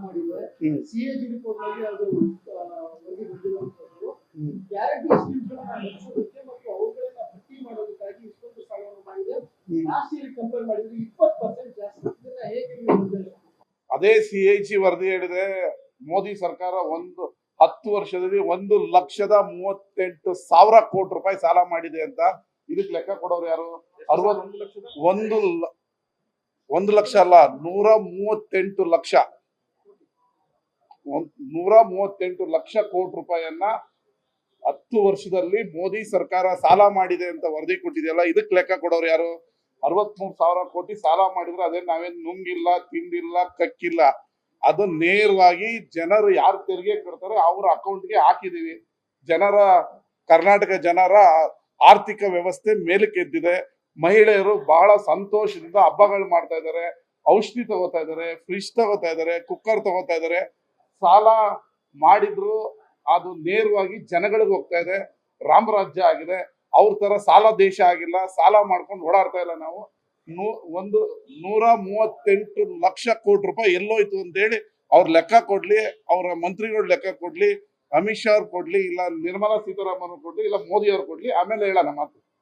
ಮಾಡಿದ್ರೆ CAG report ನಲ್ಲಿ ಅದು ವರದಿ ಬಂದಿರುವಂತದ್ದು ಗ್ಯಾರಂಟಿ ಸ್ಕೀಮ್ಗಳನ್ನ ನಡೆಸೋದಕ್ಕೆ ಮತ್ತು ಅವುಗಳನ್ನ ಭರ್ತಿ ಮಾಡೋದಕ್ಕಾಗಿ ಇಷ್ಟೊಂದು ಸಾಲವನ್ನು ಮಾಡಿದೆ. ಲಾಸ್ಟ್ ಇಯರ್ ಕಂಪೇರ್ ಮಾಡಿದ್ರೆ 20% ಜಾಸ್ತಿ. ಇದನ್ನ ಹೇಗೆ ನೀವು ಅದೇ ಸಿಎಜಿ ವರದಿ ಹೇಳಿದೆ ಮೋದಿ ಸರ್ಕಾರ 10 ವರ್ಷದಲ್ಲಿ 1,38,000 ಕೋಟಿ ರೂಪಾಯಿ ಸಾಲ ಮಾಡಿದೆ ಅಂತ. ಇದಕ್ಕೆ ಲೆಕ್ಕ ಕೊಡೋರು ಯಾರು? 1 ಲಕ್ಷ ಅಲ್ಲ, 138 ಲಕ್ಷ 138 ಲಕ್ಷ ಕೋಟಿ ರೂಪಾಯಿಯನ್ನ 10 ವರ್ಷದಲ್ಲಿ ಮೋದಿ ಸರ್ಕಾರ ಸಾಲ ಮಾಡಿದೆ ಅಂತ ವರದಿ ಕೊಟ್ಟಿದೆಯಲ್ಲ. ಇದಕ್ಕೆ ಲೆಕ್ಕ ಕೊಡೋರು ಯಾರು? 63,000 ಕೋಟಿ ಸಾಲ ಮಾಡಿದ್ರೆ ಅದೇ ನಾವೇನ್ ನುಂಗಿಲ್ಲ, ತಿಂದಿಲ್ಲ, ಕಕ್ಕಿಲ್ಲ. ಅದು ನೇರವಾಗಿ ಜನರು ಯಾರು ತೆರಿಗೆ ಕಟ್ತಾರೆ ಅವರ ಅಕೌಂಟ್ಗೆ ಹಾಕಿದೀವಿ. ಕರ್ನಾಟಕ ಜನರ ಆರ್ಥಿಕ ವ್ಯವಸ್ಥೆ ಮೇಲಕ್ಕೆ ಎದ್ದಿದೆ. ಮಹಿಳೆಯರು ಬಹಳ ಸಂತೋಷದಿಂದ ಹಬ್ಬಗಳು ಮಾಡ್ತಾ ಇದ್ದಾರೆ. ಔಷಧಿ ತಗೋತಾ ಇದ್ದಾರೆ, ಫ್ರಿಜ್ ತಗೋತಾ ಇದ್ದಾರೆ, ಕುಕ್ಕರ್ ತಗೋತಾ ಇದ್ದಾರೆ. ಸಾಲ ಮಾಡಿದ್ರು ಅದು ನೇರವಾಗಿ ಜನಗಳಿಗೆ ಹೋಗ್ತಾ ಇದೆ. ರಾಮರಾಜ್ಯ ಆಗಿದೆ. ಅವ್ರ ತರ ಸಾಲ ದೇಶ ಆಗಿಲ್ಲ. ಸಾಲ ಮಾಡ್ಕೊಂಡು ಓಡಾಡ್ತಾ ಇಲ್ಲ ನಾವು. 138 ಲಕ್ಷ ಕೋಟಿ ರೂಪಾಯಿ ಎಲ್ಲೋಯ್ತು ಅಂತ ಹೇಳಿ ಅವ್ರ ಲೆಕ್ಕ ಕೊಡ್ಲಿ, ಅವರ ಮಂತ್ರಿಗಳು ಲೆಕ್ಕ ಕೊಡ್ಲಿ, ಅಮಿತ್ ಶಾ ಅವ್ರು ಕೊಡ್ಲಿ, ಇಲ್ಲ ನಿರ್ಮಲಾ ಸೀತಾರಾಮನ್ ಕೊಡ್ಲಿ, ಇಲ್ಲ ಮೋದಿ ಅವ್ರು ಕೊಡ್ಲಿ, ಆಮೇಲೆ ಹೇಳೋಣ ಮಾತು.